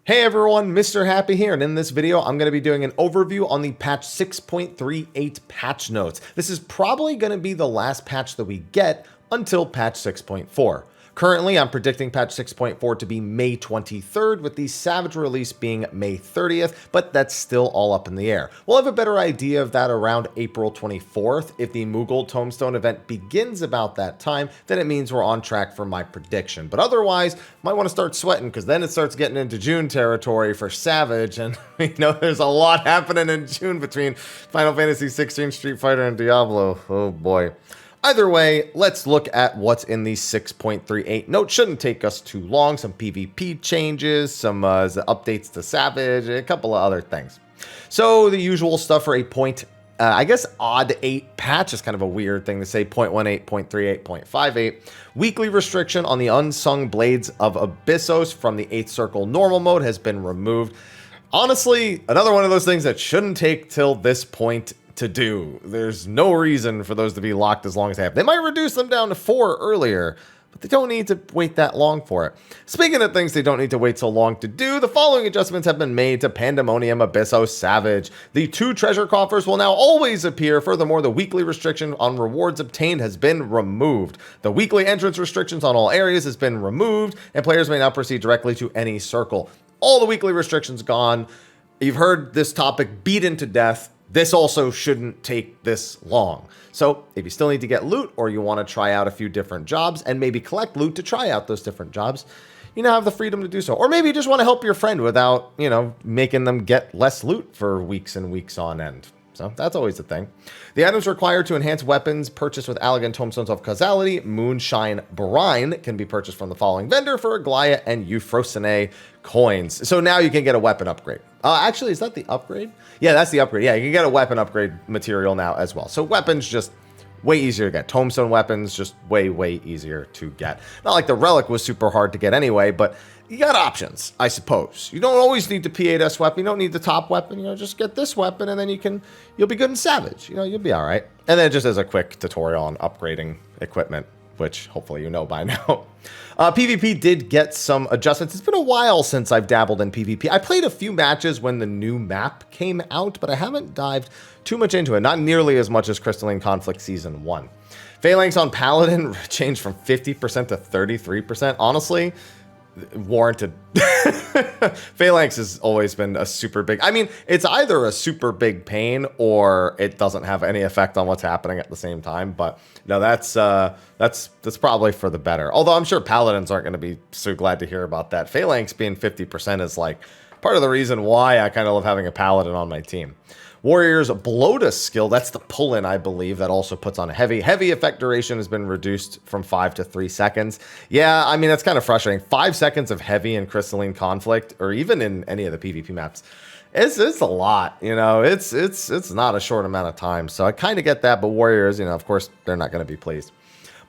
Hey everyone, Mr. Happy here, and in this video, I'm going to be doing an overview on the patch 6.38 patch notes. This is probably going to be the last patch that we get until patch 6.4. Currently, I'm predicting patch 6.4 to be May 23rd, with the Savage release being May 30th, but that's still all up in the air. We'll have a better idea of that around April 24th. If the Moogle Tombstone event begins about that time, then it means we're on track for my prediction. But otherwise, might want to start sweating, because then it starts getting into June territory for Savage, and we know there's a lot happening in June between Final Fantasy 16, Street Fighter, and Diablo. Oh boy. Either way, let's look at what's in the 6.38 note. Shouldn't take us too long. Some PvP changes, some updates to Savage, a couple of other things. So the usual stuff for a I guess odd 8 patch is kind of a weird thing to say. 0.18, 0.38, 0.58. Weekly restriction on the Unsung Blades of Abyssos from the 8th Circle normal mode has been removed. Honestly, another one of those things that shouldn't take till this point to do. There's no reason for those to be locked as long as they have. They might reduce them down to 4 earlier, but they don't need to wait that long for it. Speaking of things they don't need to wait so long to do, the following adjustments have been made to Pandemonium Abyssos Savage. The 2 treasure coffers will now always appear. Furthermore, the weekly restriction on rewards obtained has been removed. The weekly entrance restrictions on all areas has been removed, and players may now proceed directly to any circle. All the weekly restrictions gone. You've heard this topic beaten to death. This also shouldn't take this long. So if you still need to get loot, or you want to try out a few different jobs and maybe collect loot to try out those different jobs, you now have the freedom to do so. Or maybe you just want to help your friend without, making them get less loot for weeks and weeks on end. So that's always the thing. The items required to enhance weapons purchased with Allegan Tombstones of Causality, Moonshine Brine, can be purchased from the following vendor for Aglaya and Euphrosyne coins. So now you can get a weapon upgrade. Actually, is that the upgrade? Yeah, that's the upgrade. Yeah, you can get a weapon upgrade material now as well. So weapons just way easier to get. Tombstone weapons just way, way easier to get. Not like the Relic was super hard to get anyway, but you got options, I suppose. You don't always need the P8S weapon. You don't need the top weapon. Just get this weapon, and then you'll be good in Savage. You'll be all right. And then just as a quick tutorial on upgrading equipment, which hopefully you know by now. PvP did get some adjustments. It's been a while since I've dabbled in PvP. I played a few matches when the new map came out, but I haven't dived too much into it. Not nearly as much as Crystalline Conflict Season 1. Phalanx on Paladin changed from 50% to 33%. Honestly, warranted. Phalanx has always been a super big, it's either a super big pain or it doesn't have any effect on what's happening at the same time. But no, that's probably for the better. Although I'm sure Paladins aren't going to be so glad to hear about that. Phalanx being 50% is like part of the reason why I kind of love having a Paladin on my team. Warrior's Bloatus skill, that's the pull-in, I believe, that also puts on a heavy. Heavy effect duration has been reduced from 5 to 3 seconds. Yeah, that's kind of frustrating. 5 seconds of heavy in Crystalline Conflict, or even in any of the PvP maps, it's a lot. It's not a short amount of time. So I kind of get that, but Warriors, of course, they're not going to be pleased.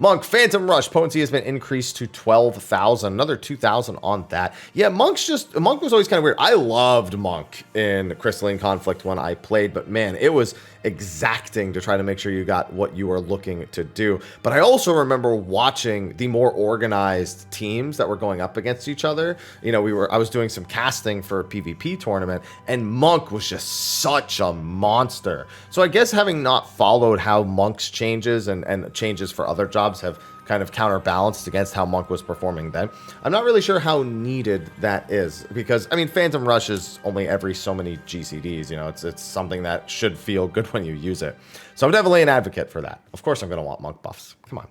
Monk, Phantom Rush, potency has been increased to 12,000, another 2,000 on that. Yeah, Monk was always kind of weird. I loved Monk in Crystalline Conflict when I played, but man, it was exacting to try to make sure you got what you were looking to do. But I also remember watching the more organized teams that were going up against each other. I was doing some casting for a PvP tournament, and Monk was just such a monster. So I guess having not followed how Monk's changes and changes for other jobs have kind of counterbalanced against how Monk was performing then, I'm not really sure how needed that is, because Phantom Rush is only every so many GCDs. It's something that should feel good when you use it. So I'm definitely an advocate for that. Of course I'm going to want Monk buffs. Come on.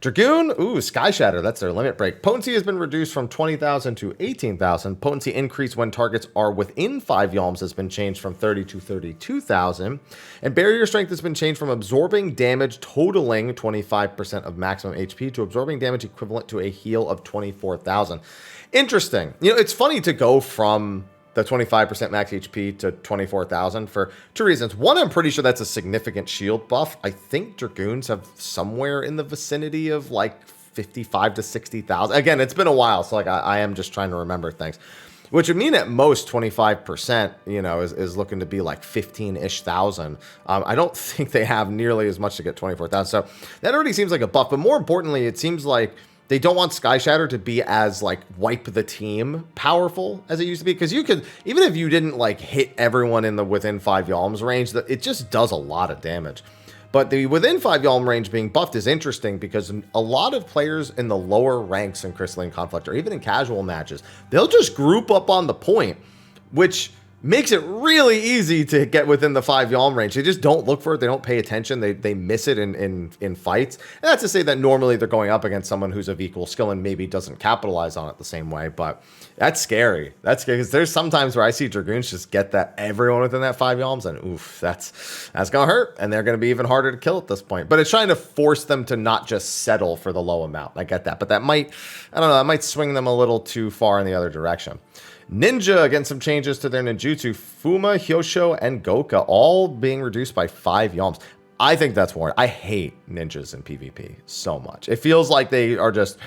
Dragoon, Sky Shatter, that's their limit break. Potency has been reduced from 20,000 to 18,000. Potency increase when targets are within 5 yalms has been changed from 30 to 32,000. And barrier strength has been changed from absorbing damage totaling 25% of maximum HP to absorbing damage equivalent to a heal of 24,000. Interesting. It's funny to go from the 25% max HP to 24,000 for 2 reasons. One, I'm pretty sure that's a significant shield buff. I think Dragoons have somewhere in the vicinity of like 55 to 60,000. Again, it's been a while, so I am just trying to remember things. Which would mean at most 25%, is looking to be like 15-ish thousand. I don't think they have nearly as much to get 24,000. So that already seems like a buff. But more importantly, it seems like they don't want Sky Shatter to be as like wipe the team powerful as it used to be, because you could, even if you didn't like hit everyone in the within 5 Yalms range, that it just does a lot of damage. But the within 5 Yalm range being buffed is interesting because a lot of players in the lower ranks in Crystalline Conflict, or even in casual matches, they'll just group up on the point, which makes it really easy to get within the 5 Yalm range. They just don't look for it. They don't pay attention. They miss it in fights. And that's to say that normally they're going up against someone who's of equal skill and maybe doesn't capitalize on it the same way. But that's scary. That's scary because there's sometimes where I see Dragoons just get that everyone within that 5 Yalms, and oof, that's going to hurt. And they're going to be even harder to kill at this point. But it's trying to force them to not just settle for the low amount. I get that. But that might, I don't know, that might swing them a little too far in the other direction. Ninja getting some changes to their ninjutsu. Fuma, Hyosho, and Goka all being reduced by 5 Yalms. I think that's warranted. I hate ninjas in PvP so much. It feels like they are just,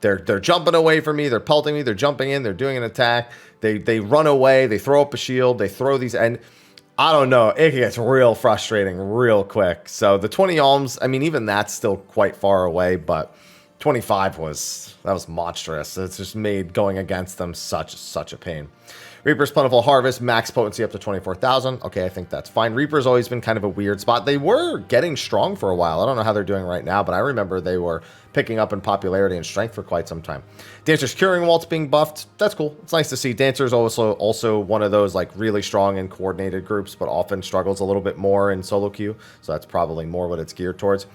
they're jumping away from me, they're pelting me, they're jumping in, they're doing an attack, they run away, they throw up a shield, they throw these, and I don't know, it gets real frustrating real quick. So the 20 Yalms, I mean, even that's still quite far away, but 25 was monstrous. It's just made going against them such a pain. Reaper's Plentiful Harvest, max potency up to 24,000. Okay, I think that's fine. Reaper's always been kind of a weird spot. They were getting strong for a while. I don't know how they're doing right now, but I remember they were picking up in popularity and strength for quite some time. Dancer's Curing Waltz being buffed. That's cool. It's nice to see. Dancer's also one of those like really strong and coordinated groups, but often struggles a little bit more in solo queue. So that's probably more what it's geared towards.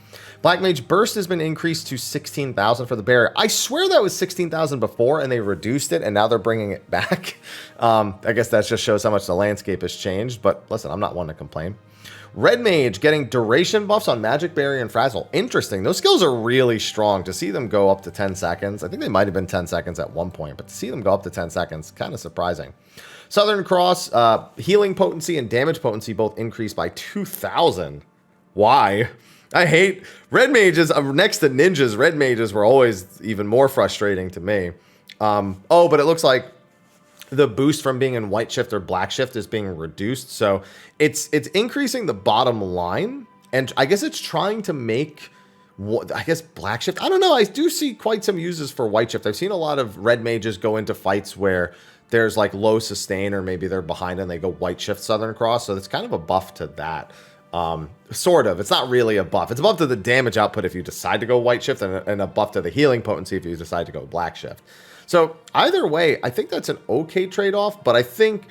Black Mage Burst has been increased to 16,000 for the barrier. I swear that was 16,000 before, and they reduced it, and now they're bringing it back. I guess that just shows how much the landscape has changed, but listen, I'm not one to complain. Red Mage getting duration buffs on Magic Barrier and Frazzle. Interesting. Those skills are really strong. To see them go up to 10 seconds, I think they might have been 10 seconds at one point, but to see them go up to 10 seconds, kind of surprising. Southern Cross, healing potency and damage potency both increased by 2,000. Why? I hate Red Mages. Next to Ninjas, Red Mages were always even more frustrating to me. Oh, but it looks like the boost from being in White Shift or Black Shift is being reduced. So it's increasing the bottom line. And I guess it's trying to make, I guess, Black Shift. I don't know. I do see quite some uses for White Shift. I've seen a lot of Red Mages go into fights where there's like low sustain, or maybe they're behind and they go White Shift Southern Cross. So it's kind of a buff to that. Sort of. It's not really a buff. It's a buff to the damage output if you decide to go White Shift, and a buff to the healing potency if you decide to go Black Shift. So either way, I think that's an okay trade-off, but I think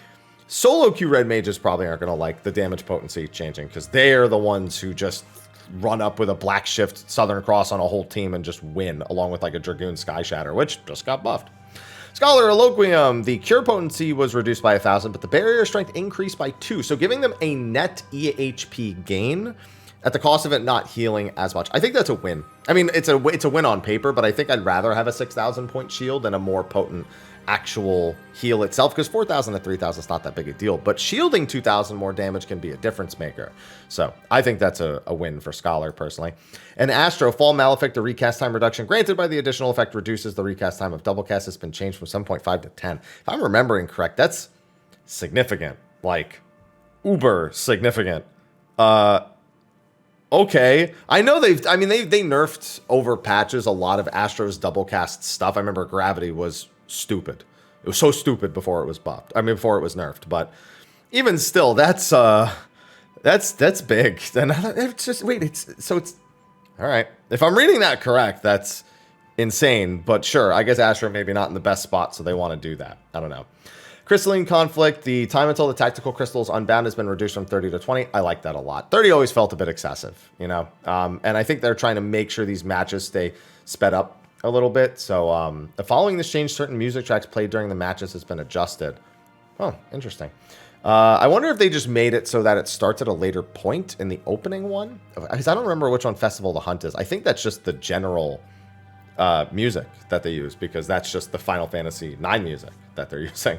solo queue Red Mages probably aren't going to like the damage potency changing, because they are the ones who just run up with a Black Shift Southern Cross on a whole team and just win, along with like a Dragoon Sky Shatter, which just got buffed. Scholar Eloquium, the cure potency was reduced by 1,000, but the barrier strength increased by 2, so giving them a net EHP gain at the cost of it not healing as much. I think that's a win. I mean, it's a win on paper, but I think I'd rather have a 6,000 point shield than a more potent actual heal itself, because 4,000 to 3,000 is not that big a deal, but shielding 2,000 more damage can be a difference maker. So I think that's a win for Scholar personally. And Astro, Fall Malefic, the recast time reduction granted by the additional effect reduces the recast time of double cast. Has been changed from 7.5 to 10. If I'm remembering correct, that's significant, like uber significant. Okay, I know they nerfed over patches a lot of Astro's double cast stuff. I remember Gravity was stupid. It was so stupid before it was buffed. I mean, before it was nerfed. But even still, that's big. And it's just it's all right. If I'm reading that correct, that's insane. But sure, I guess Astro maybe not in the best spot, so they want to do that. I don't know. Crystalline Conflict, the time until the tactical crystal is unbound has been reduced from 30 to 20. I like that a lot. 30 always felt a bit excessive, you know? And I think they're trying to make sure these matches stay sped up a little bit. So following this change, certain music tracks played during the matches has been adjusted. Oh, interesting. I wonder if they just made it so that it starts at a later point in the opening one. Because I don't remember which one Festival of the Hunt is. I think that's just the general music that they use, because that's just the Final Fantasy IX music that they're using.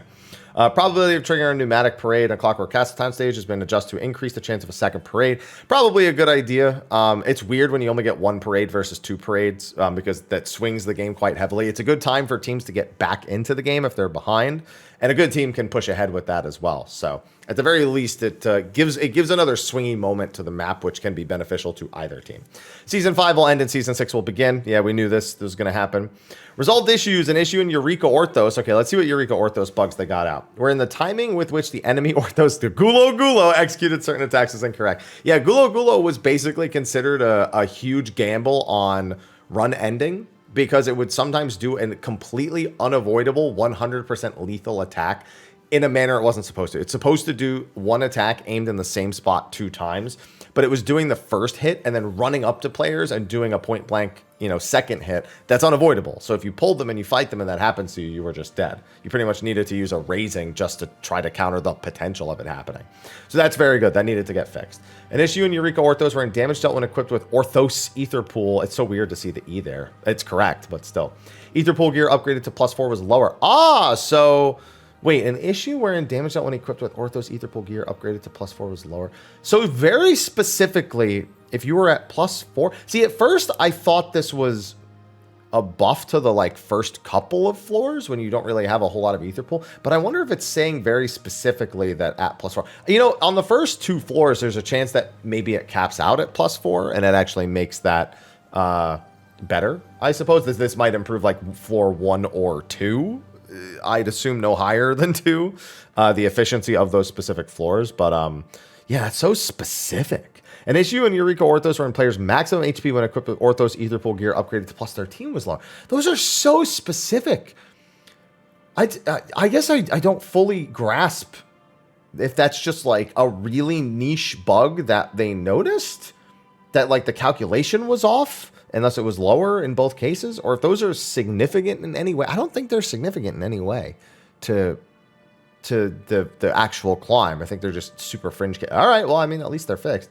Probability of triggering a pneumatic parade on Clockwork Castle time stage has been adjusted to increase the chance of a second parade. Probably a good idea. It's weird when you only get one parade versus two parades because that swings the game quite heavily. It's a good time for teams to get back into the game if they're behind, and a good team can push ahead with that as well. So at the very least, it gives another swingy moment to the map, which can be beneficial to either team. Season 5 will end and Season 6 will begin. Yeah, we knew this was going to happen. Resolved issues, an issue in Eureka Orthos. Okay, let's see what Eureka Orthos bugs they got out. Where in the timing with which the enemy Orthos, the Gulo executed certain attacks is incorrect. Yeah, Gulo was basically considered a huge gamble on run ending, because it would sometimes do a completely unavoidable 100% lethal attack in a manner it wasn't supposed to. It's supposed to do one attack aimed in the same spot 2 times, but it was doing the first hit and then running up to players and doing a point blank, second hit. That's unavoidable. So if you pulled them and you fight them and that happens to you, you were just dead. You pretty much needed to use a raising just to try to counter the potential of it happening. So that's very good. That needed to get fixed. An issue in Eureka Orthos wherein damage dealt when equipped with Orthos Ether Pool. It's so weird to see the E there. It's correct, but still. Ether Pool gear upgraded to +4 was lower. So... Wait, an issue wherein damage dealt when equipped with Orthos Ether Pool gear upgraded to +4 was lower. So very specifically, if you were at +4... See, at first, I thought this was a buff to the, first couple of floors when you don't really have a whole lot of Ether Pool. But I wonder if it's saying very specifically that at +4... on the first 2 floors, there's a chance that maybe it caps out at +4, and it actually makes that better, I suppose. This might improve, floor 1 or 2. I'd assume no higher than 2, the efficiency of those specific floors. But yeah, it's so specific. An issue in Eureka Orthos wherein players' maximum HP when equipped with Orthos Ether Pool gear upgraded to +13 was lower. Those are so specific. I guess I don't fully grasp if that's just a really niche bug that they noticed, that the calculation was off, unless it was lower in both cases, or if those are significant in any way. I don't think they're significant in any way to the actual climb. I think they're just super fringe. All right, well, at least they're fixed.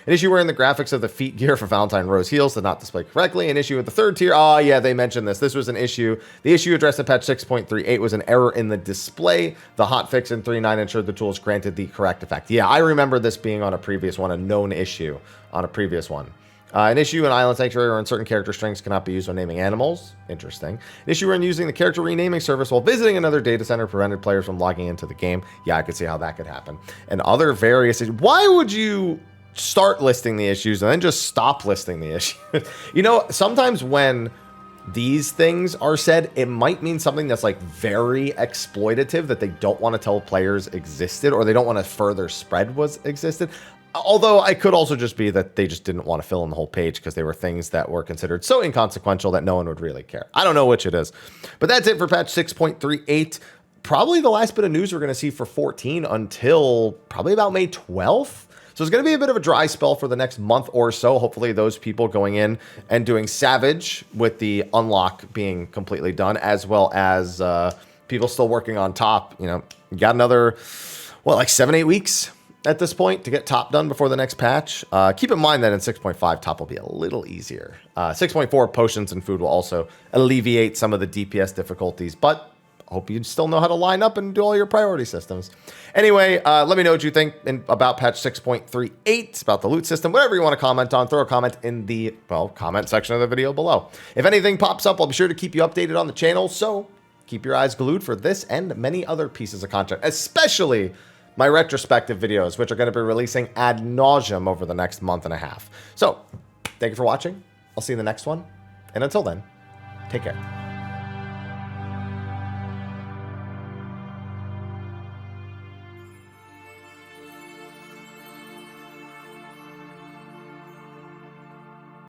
An issue wherein the graphics of the feet gear for Valentine Rose heels did not display correctly. An issue with the 3rd tier. Oh, yeah, they mentioned this. This was an issue. The issue addressed in patch 6.38 was an error in the display. The hotfix in 3.9 ensured the tools granted the correct effect. Yeah, I remember this being on a previous one, a known issue on a previous one. An issue in Island Sanctuary wherein certain character strings cannot be used when naming animals. Interesting. An issue wherein using the character renaming service while visiting another data center prevented players from logging into the game. Yeah, I could see how that could happen. And other various issues. Why would you start listing the issues and then just stop listing the issues? Sometimes when these things are said, it might mean something that's very exploitative that they don't want to tell players existed, or they don't want to further spread was existed. Although it could also just be that they just didn't want to fill in the whole page because they were things that were considered so inconsequential that no one would really care. I don't know which it is. But that's it for patch 6.38. Probably the last bit of news we're going to see for 14 until probably about May 12th. So it's going to be a bit of a dry spell for the next month or so. Hopefully those people going in and doing Savage with the unlock being completely done, as well as people still working on top. You got another, 7-8 weeks at this point to get top done before the next patch. Keep in mind that in 6.5, top will be a little easier. 6.4, potions and food will also alleviate some of the DPS difficulties, but hope you still know how to line up and do all your priority systems. Anyway, let me know what you think about patch 6.38, about the loot system, whatever you want to comment on. Throw a comment in the, comment section of the video below. If anything pops up, I'll be sure to keep you updated on the channel, so keep your eyes glued for this and many other pieces of content, especially my retrospective videos, which are going to be releasing ad nauseum over the next month and a half. So, thank you for watching. I'll see you in the next one. And until then, take care.